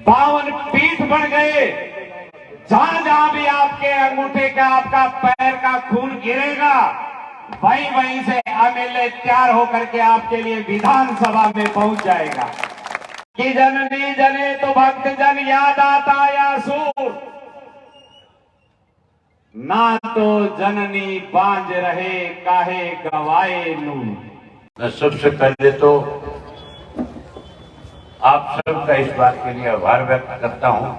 पावन पीठ बन गए। जहां जहां भी आपके अंगूठे का, आपका पैर का खून गिरेगा, वहीं वहीं से एमएलए तैयार होकर के आपके लिए विधानसभा में पहुंच जाएगा कि जननी जने तो भक्त जन याद आता या सूर, ना तो जननी बांझ रहे काहे गवाए नूर। मैं सबसे पहले तो आप सबका इस बात के लिए आभार व्यक्त करता हूं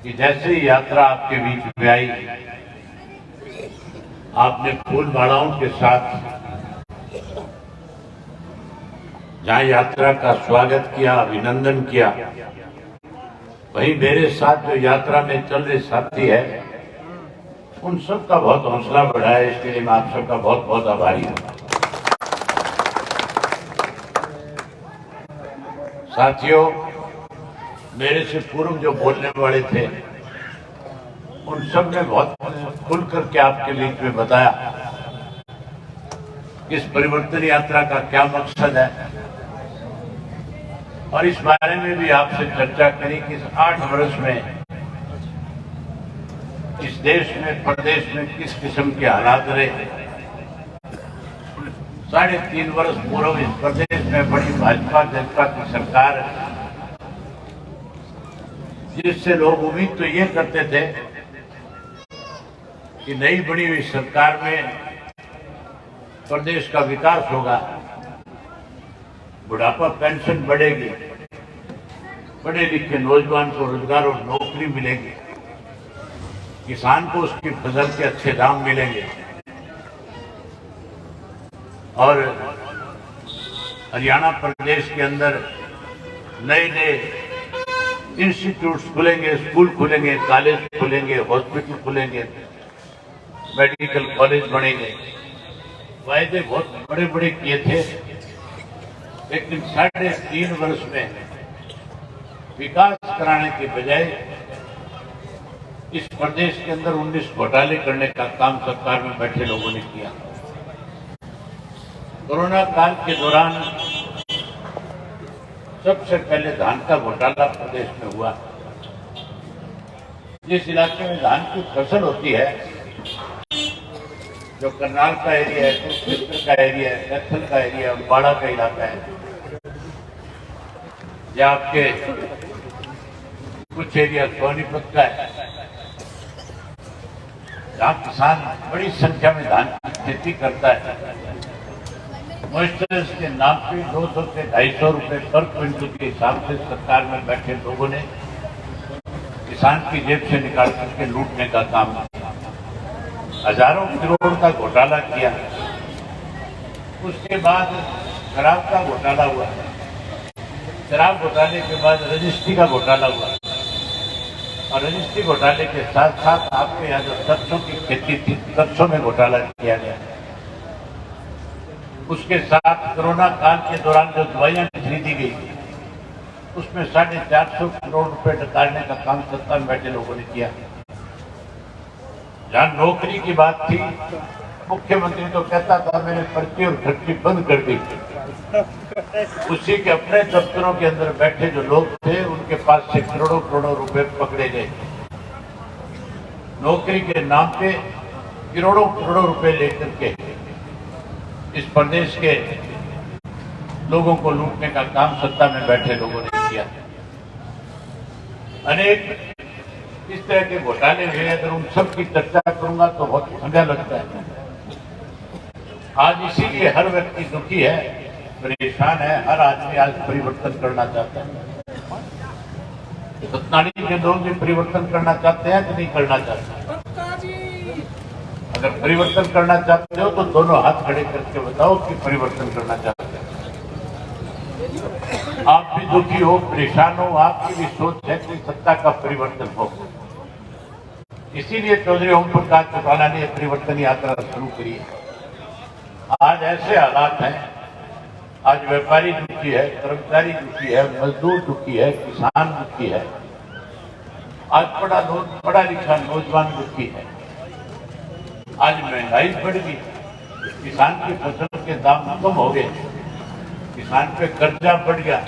कि जैसे ही यात्रा आपके बीच में आई, आपने फूल मालाओं के साथ जहां यात्रा का स्वागत किया, अभिनंदन किया, वहीं मेरे साथ जो यात्रा में चल रहे साथी है, उन सबका बहुत हौसला बढ़ाया। इसके लिए मैं आप सबका बहुत बहुत आभारी हूं। साथियों, मेरे से पूर्व जो बोलने वाले थे, उन सब ने बहुत खुल करके आपके बीच में बताया इस परिवर्तन यात्रा का क्या मकसद है, और इस बारे में भी आपसे चर्चा करी कि इस 8 वर्ष में इस देश में, प्रदेश में किस किस्म के हालात रहे। 3.5 वर्ष पूर्व इस प्रदेश में बड़ी भाजपा जनता की सरकार है, जिससे लोग उम्मीद तो ये करते थे कि नई बनी हुई सरकार में प्रदेश का विकास होगा, बुढ़ापा पेंशन बढ़ेगी, पढ़े लिखे नौजवान को रोजगार और नौकरी मिलेगी, किसान को उसकी फसल के अच्छे दाम मिलेंगे, और हरियाणा प्रदेश के अंदर नए नए इंस्टीट्यूट्स खुलेंगे, स्कूल खुलेंगे, कॉलेज खुलेंगे, हॉस्पिटल खुलेंगे, मेडिकल कॉलेज बनेंगे। वायदे बहुत बड़े बड़े किए थे, लेकिन 3.5 वर्ष में विकास कराने के बजाय इस प्रदेश के अंदर 19 घोटाले करने का काम सरकार में बैठे लोगों ने किया। कोरोना काल के दौरान सबसे पहले धान का घोटाला प्रदेश में हुआ। जिस इलाके में धान की फसल होती है, जो करनाल का एरिया है, कुरुक्षेत्र का एरिया है, कैथल का एरिया, अम्बाड़ा का इलाका है, या आपके कुछ एरिया सोनीपत का है, जहाँ किसान बड़ी संख्या में धान की खेती करता है। मॉइस्चराइजर के नाम पे 200 से 250 रुपए पर क्विंटल के हिसाब से सरकार में बैठे लोगों ने किसान की जेब से निकाल करके लूटने का काम किया। हजारों करोड़ का घोटाला किया। उसके बाद शराब का घोटाला हुआ, शराब घोटाले के बाद रजिस्ट्री का घोटाला हुआ, और रजिस्ट्री घोटाले के साथ साथ आपके यहाँ जो सरसों की खेती थी, सरसों में घोटाला किया गया। उसके साथ कोरोना काल के दौरान जो दवाइयां खरीदी गई, उसमें 450 करोड़ रुपए निकालने का काम सरकार में बैठे लोगों ने किया। जहां नौकरी की बात थी, मुख्यमंत्री तो कहता था मैंने पर्ची और खर्ची बंद कर दी। उसी के अपने दफ्तरों के अंदर बैठे जो लोग थे, उनके पास से करोड़ों करोड़ों रुपए पकड़े गए। नौकरी के नाम पे करोड़ों करोड़ों रुपए लेकर के इस प्रदेश के लोगों को लूटने का काम सत्ता में बैठे लोगों ने किया। अनेक इस तरह के घोटाले हुए। अगर उन सब की चर्चा करूंगा तो बहुत समय लगता है। आज इसीलिए हर व्यक्ति दुखी है, परेशान है। हर आदमी आज परिवर्तन करना चाहता है। सत्तानी के लोग भी परिवर्तन करना चाहते हैं कि नहीं करना चाहते? अगर परिवर्तन करना चाहते हो तो दोनों हाथ खड़े करके बताओ कि परिवर्तन करना चाहते हैं। आप भी दुखी हो, परेशान हो, आपकी भी सोच है कि सत्ता का परिवर्तन हो। इसीलिए चौधरी ओम प्रकाश चौटाला ने परिवर्तन यात्रा शुरू करी है। आज ऐसे हालात हैं, आज व्यापारी दुखी है, कर्मचारी दुखी है, मजदूर दुखी है, किसान दुखी है, आज पढ़ा लिखा नौजवान दुखी है। आज महंगाई बढ़ गई, किसान की फसल के दाम कम हो गए, किसान पे कर्जा बढ़ गया,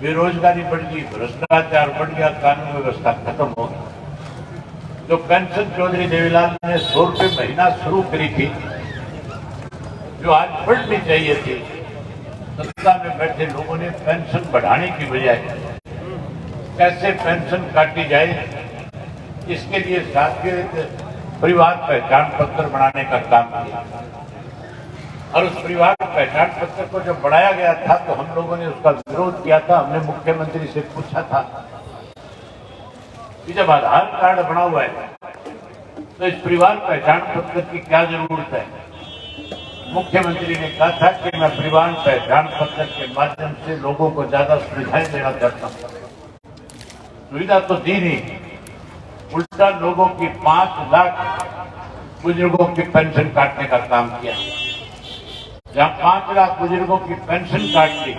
बेरोजगारी बढ़ गई, भ्रष्टाचार बढ़ गया, कानून व्यवस्था खत्म हो गई। जो पेंशन चौधरी देवीलाल ने 100 रुपये महीना शुरू करी थी, जो आज बढ़नी चाहिए थी, सत्ता में बैठे लोगों ने पेंशन बढ़ाने की बजाय कैसे पेंशन काटी जाए, इसके लिए साथी परिवार पहचान पत्र बनाने का काम किया। और उस परिवार पहचान पत्र को जब बढ़ाया गया था तो हम लोगों ने उसका विरोध किया था। हमने मुख्यमंत्री से पूछा था कि जब आधार कार्ड बना हुआ है तो इस परिवार पहचान पत्र की क्या जरूरत है। मुख्यमंत्री ने कहा था कि मैं परिवार पहचान पत्र के माध्यम से लोगों को ज्यादा सुविधाएं देना चाहता हूं। सुविधा तो दी नहीं, उल्टा लोगों की 5 लाख बुजुर्गों की पेंशन काटने का काम किया। जहां 5 लाख बुजुर्गों की पेंशन काट दी,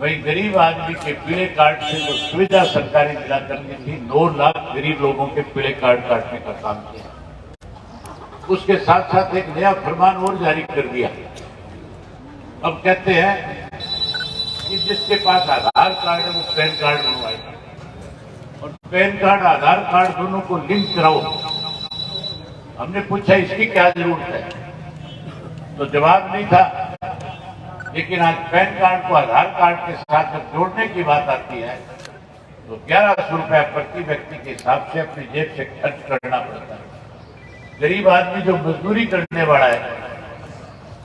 वही गरीब आदमी के पीले कार्ड से जो सुविधा सरकारी दिला करनी थी, 9 लाख गरीब लोगों के पीले कार्ड काटने का काम किया। उसके साथ साथ एक नया फरमान और जारी कर दिया। अब कहते हैं कि जिसके पास आधार कार्ड है वो पैन कार्ड बनवाएगा, और पैन कार्ड आधार कार्ड दोनों को लिंक कराओ। हमने पूछा इसकी क्या जरूरत है, तो जवाब नहीं था। लेकिन आज पैन कार्ड को आधार कार्ड के साथ जब जोड़ने की बात आती है तो 1100 रुपया प्रति व्यक्ति के हिसाब से अपनी जेब से खर्च करना पड़ता है। गरीब आदमी जो मजदूरी करने वाला है,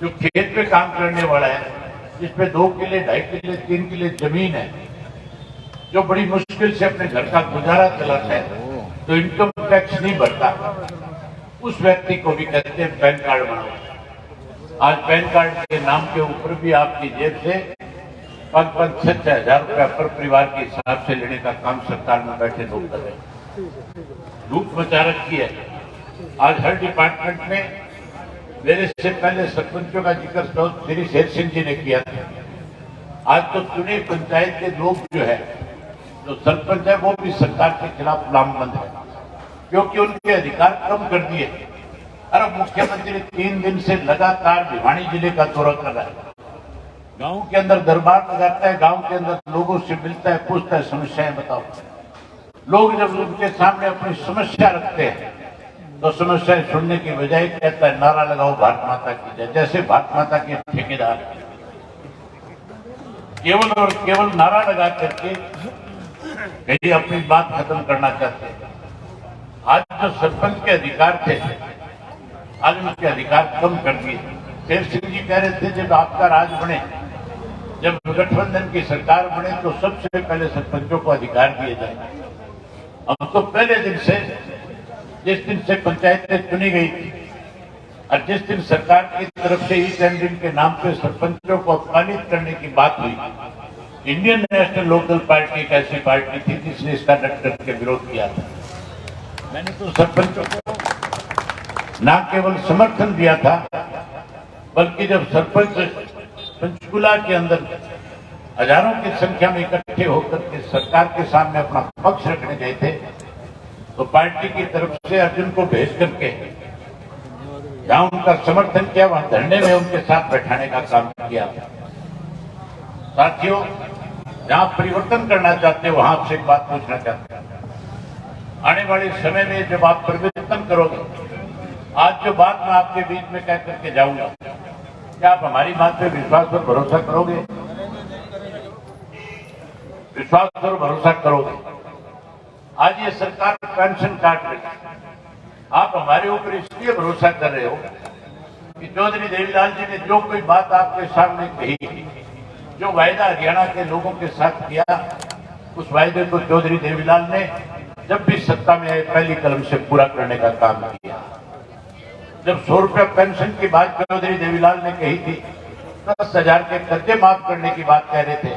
जो खेत पे काम करने वाला है, जिसपे 2 किले 2.5 किले 3 किले जमीन है, जो बड़ी मुश्किल से अपने घर का गुजारा चलाता है, तो इनकम टैक्स नहीं भरता, उस व्यक्ति को भी कहते हैं पैन कार्ड बनाओ। आज पैन कार्ड के नाम के ऊपर भी आपकी जेब से 5-5, 6 हजार रुपया पर परिवार के हिसाब से लेने का काम सरकार में बैठे लोग कर रहे हैं। लूट मचा रखी है। आज हर डिपार्टमेंट में, मेरे से पहले सरपंचों का जिक्र श्री शेर सिंह जी ने किया था। आज तो चुने पंचायत के लोग जो है, जो सरपंच है, वो भी सरकार के खिलाफ लामबंद है, क्योंकि उनके अधिकार कम कर दिए। अरे मुख्यमंत्री 3 दिन से लगातार भिवानी जिले का दौरा कर रहा है, गांव के अंदर दरबार लगाता है, गांव के अंदर लोगों से मिलता है, पूछता है समस्याएं बताओ। लोग जब उनके सामने अपनी समस्या रखते हैं तो समस्याएं सुनने की बजाय कहता है नारा लगाओ भारत माता की जय, जैसे भारत माता के ठेकेदार केवल और केवल नारा लगा करके कहीं अपनी बात खत्म करना चाहते हैं। आज जो सरपंच के अधिकार थे, आज उनके अधिकार कम कर दिए। शेर सिंह जी कह रहे थे जब आपका राज बने, जब गठबंधन की सरकार बने, तो सबसे पहले सरपंचों को अधिकार दिए जाए। अब तो पहले दिन से, जिस दिन से पंचायतें चुनी गई थी और जिस दिन सरकार की तरफ से ई टेंडरिंग के नाम पे सरपंचों को अपमानित करने की बात हुई, इंडियन नेशनल लोकल पार्टी एक ऐसी पार्टी थी जिसने इसका डट डट के विरोध किया था। मैंने तो सरपंचों को न केवल समर्थन दिया था, बल्कि जब सरपंच पंचकुला के अंदर हजारों की संख्या में इकट्ठे होकर के सरकार के सामने अपना पक्ष रखने गए थे, तो पार्टी की तरफ से अर्जुन को भेज करके जहां उनका समर्थन किया, वहां धरने में उनके साथ बैठाने का काम किया। साथियों, जहां परिवर्तन करना चाहते हैं वहां आपसे एक बात पूछना चाहते हैं, आने वाले समय में जब आप परिवर्तन करोगे, आज जो बात मैं आपके बीच में कह करके जाऊंगा, क्या आप हमारी बात पे विश्वास और भरोसा करोगे? विश्वास और भरोसा करोगे? आज ये सरकार पेंशन काट रही है, आप हमारे ऊपर इसलिए भरोसा कर रहे हो कि चौधरी देवीलाल जी ने जो कोई बात आपके सामने कही, जो वायदा हरियाणा के लोगों के साथ किया, उस वायदे को चौधरी देवीलाल ने जब भी सत्ता में आए पहली कलम से पूरा करने का काम किया। जब 100 रुपया पेंशन की बात चौधरी देवीलाल ने कही थी, 10,000 के कर्जे माफ करने की बात कह रहे थे,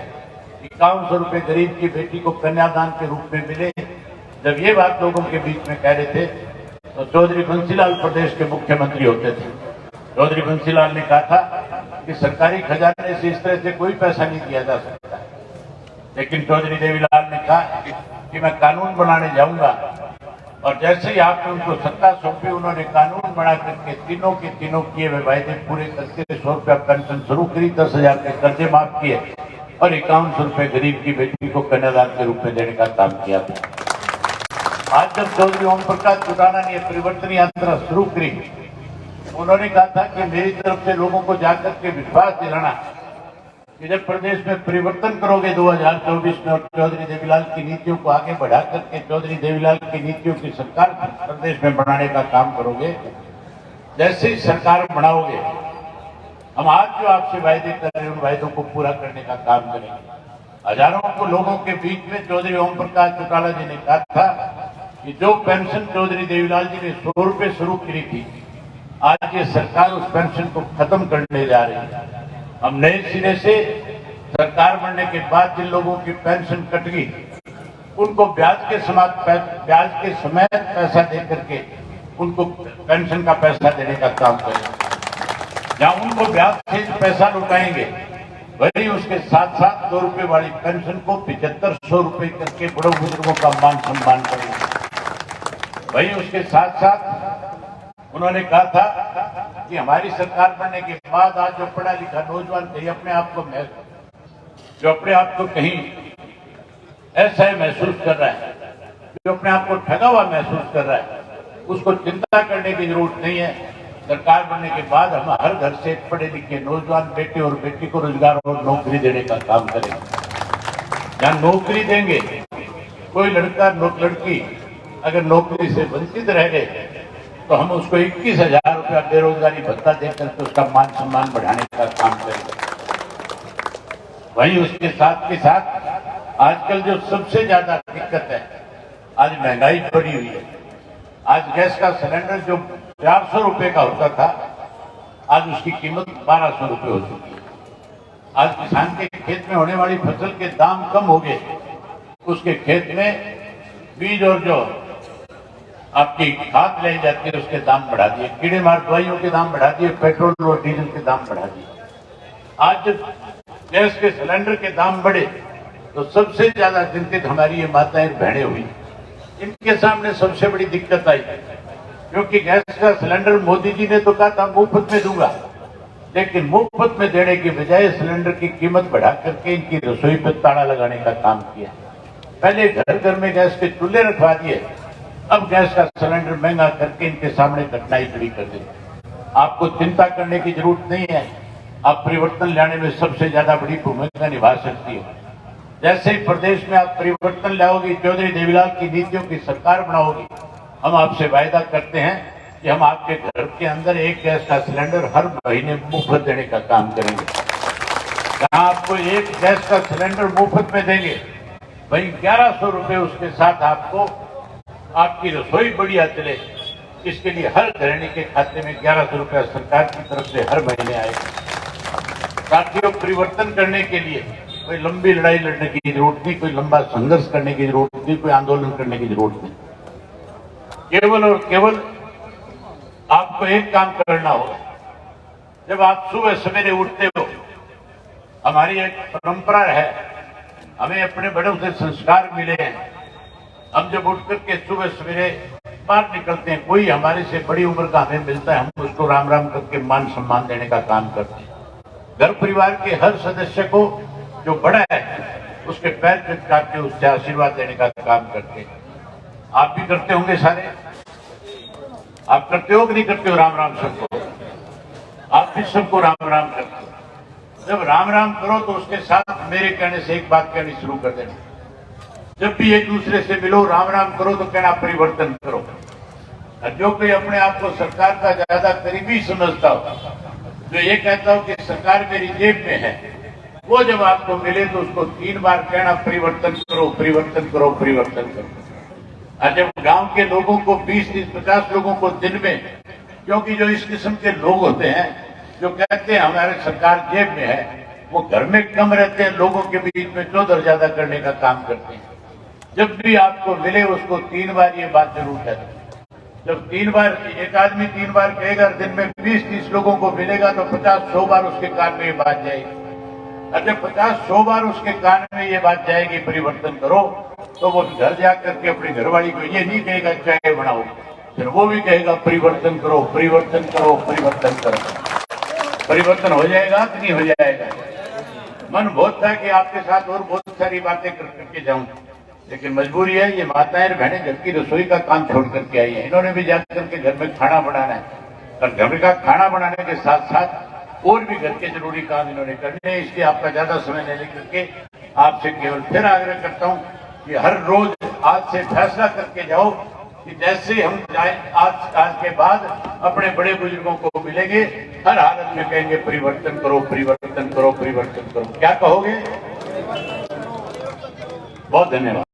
5100 रुपये गरीब की बेटी को कन्यादान के रूप में मिले, जब ये बात लोगों के बीच में कह रहे थे, तो चौधरी बंसीलाल प्रदेश के मुख्यमंत्री होते थे। चौधरी बंसीलाल ने कहा था कि सरकारी खजाने से इस तरह से कोई पैसा नहीं दिया जा सकता, लेकिन चौधरी देवीलाल ने कहा कि मैं कानून बनाने जाऊंगा, और जैसे ही आपने उनको सत्ता सौंपी, उन्होंने कानून बना करके तीनों के तीनों किए हुए वायदे पूरे करके 100 रुपया पेंशन शुरू करी, 10,000 के कर्जे माफ किए, और 5100 रुपए गरीब की बेटी को कन्यादान के रूप में देने का काम किया था। आज जब चौधरी ओम प्रकाश चौटाला ने परिवर्तन यात्रा शुरू करी, उन्होंने कहा था कि मेरी तरफ से लोगों को जाकर के विश्वास दिलाना कि जब प्रदेश में परिवर्तन करोगे 2024 में और चौधरी देवीलाल की नीतियों को आगे बढ़ा करके चौधरी देवीलाल की नीतियों की सरकार प्रदेश में बनाने का काम करोगे, जैसे ही सरकार बनाओगे हम आज जो आपसे वायदे कर रहे हैं उन वायदों को पूरा करने का काम करेंगे। हजारों को लोगों के बीच में चौधरी ओम प्रकाश चौटाला जी ने कहा था कि जो पेंशन चौधरी देवीलाल जी ने 100 रुपए शुरू की थी, आज ये सरकार उस पेंशन को खत्म करने जा रही है। हम नए सिरे से सरकार बनने के बाद जिन लोगों की पेंशन कट गई उनको ब्याज के समेत पैसा दे करके उनको पेंशन का पैसा देने का काम करेंगे। जहां उनको ब्याज से पैसा लुटाएंगे, वही उसके साथ साथ 2 रुपए वाली पेंशन को 7500 रुपए करके बड़े बुजुर्गों का मान सम्मान करेंगे। वही उसके साथ साथ उन्होंने कहा था कि हमारी सरकार बनने के बाद आज जो पढ़ा लिखा नौजवान कहीं अपने आप को कहीं ऐसा ही महसूस कर रहा है, जो अपने आप को ठगा हुआ महसूस कर रहा है, उसको चिंता करने की जरूरत नहीं है। सरकार बनने के बाद हम हर घर से पढ़े लिखे नौजवान बेटे और बेटी को रोजगार और नौकरी देने का काम करेंगे। जहां नौकरी देंगे, कोई लड़की अगर नौकरी से वंचित रह गए तो हम उसको 21,000 रुपया बेरोजगारी भत्ता देकर के उसका मान सम्मान बढ़ाने का काम करेंगे। वहीं उसके साथ के साथ आजकल जो सबसे ज्यादा दिक्कत है, आज महंगाई बढ़ी हुई है। आज गैस का सिलेंडर जो 400 रुपए का होता था, आज उसकी कीमत 1200 रुपए हो चुकी है। आज किसान के खेत में होने वाली फसल के दाम कम हो गए, उसके खेत में बीज और जो आपकी खाद लाई जाती है उसके दाम बढ़ा दिए, कीड़े मार दवाइयों के दाम बढ़ा दिए, पेट्रोल और डीजल के दाम बढ़ा दिए। आज जब गैस के सिलेंडर के दाम बढ़े तो सबसे ज्यादा चिंतित हमारी ये माताएं बहनें हुई। इनके सामने सबसे बड़ी दिक्कत आई, क्योंकि गैस का सिलेंडर मोदी जी ने तो कहा था मुफ्त में दूंगा, लेकिन मुफ्त में देने की बजाय सिलेंडर की कीमत बढ़ा करके इनकी रसोई पर ताला लगाने का काम किया। पहले घर घर में गैस के चूल्हे रखवा दिए, अब गैस का सिलेंडर महंगा करके इनके सामने कठिनाई खड़ी कर दी। आपको चिंता करने की जरूरत नहीं है, आप परिवर्तन लाने में सबसे ज्यादा बड़ी भूमिका निभा सकती हो। जैसे ही प्रदेश में आप परिवर्तन लाओगी, चौधरी देवीलाल की नीतियों की सरकार बनाओगी, हम आपसे वायदा करते हैं कि हम आपके घर के अंदर एक गैस का सिलेंडर हर महीने मुफ्त देने का काम करेंगे। जहां आपको एक गैस का सिलेंडर मुफ्त में देंगे, वहीं 1100 रुपए उसके साथ आपको आपकी रसोई बढ़िया चले, इसके लिए हर गृहिणी के खाते में 1100 रुपया सरकार की तरफ से हर महीने आएगा। साथियों, परिवर्तन करने के लिए कोई लंबी लड़ाई लड़ने की जरूरत नहीं, कोई लंबा संघर्ष करने की जरूरत नहीं, कोई आंदोलन करने की जरूरत नहीं। केवल और केवल आपको एक काम करना होगा। जब आप सुबह सवेरे उठते हो, हमारी एक परंपरा है, हमें अपने बड़ों से संस्कार मिले हैं। हम जब उठ करके सुबह सवेरे बाहर निकलते हैं, कोई हमारे से बड़ी उम्र का हमें मिलता है, हम उसको राम राम करके मान सम्मान देने का काम करते हैं। घर परिवार के हर सदस्य को जो बड़ा है उसके पैर चटका के उससे आशीर्वाद देने का काम करते हैं। आप भी करते होंगे सारे, आप करते हो कि नहीं करते हो राम राम सबको? आप भी सबको राम राम करते हो। जब राम राम करो तो उसके साथ मेरे कहने से एक बात कहनी शुरू कर देना। जब भी एक दूसरे से मिलो, राम राम करो तो कहना परिवर्तन करो। और जो कोई अपने आप को सरकार का ज्यादा करीबी समझता हो, जो ये कहता हो कि सरकार मेरी जेब में है, वो जब आपको मिले तो उसको 3 बार कहना परिवर्तन करो, परिवर्तन करो, परिवर्तन करो। और जब गांव के लोगों को 20-30-50 लोगों को दिन में, क्योंकि जो इस किस्म के लोग होते हैं जो कहते हैं हमारे सरकार जेब में है, वो घर में कम रहते हैं, लोगों के बीच में चौधर ज्यादा करने का काम करते हैं। जब भी आपको मिले उसको 3 बार ये बात जरूर कहते। जब 3 बार एक आदमी 3 बार कहेगा, दिन में 20-30 लोगों को मिलेगा तो 50-100 बार उसके कान में ये बात जाएगी। और जब 50-100 बार उसके कान में ये बात जाएगी परिवर्तन करो, तो वो घर जाकर के अपनी घरवाली को ये नहीं कहेगा चाय बनाओ, फिर वो भी कहेगा परिवर्तन करो, परिवर्तन करो, परिवर्तन करो। परिवर्तन हो जाएगा कि नहीं हो जाएगा? मन बहुत था कि आपके साथ और बहुत सारी बातें करके जाऊं, लेकिन मजबूरी है। ये माताएं और बहनें घर की रसोई का काम छोड़ करके आई है, इन्होंने भी जाकर के घर में खाना बनाना है, और घर का खाना बनाने के साथ साथ और भी घर के जरूरी काम इन्होंने करने हैं। इसलिए आपका ज्यादा समय नहीं लेकर आपसे केवल फिर आग्रह करता हूं कि हर रोज आज से फैसला करके जाओ कि जैसे हम आज के बाद अपने बड़े बुजुर्गों को मिलेंगे, हर हालत में कहेंगे परिवर्तन करो, परिवर्तन करो, परिवर्तन करो। क्या कहोगे? बहुत धन्यवाद।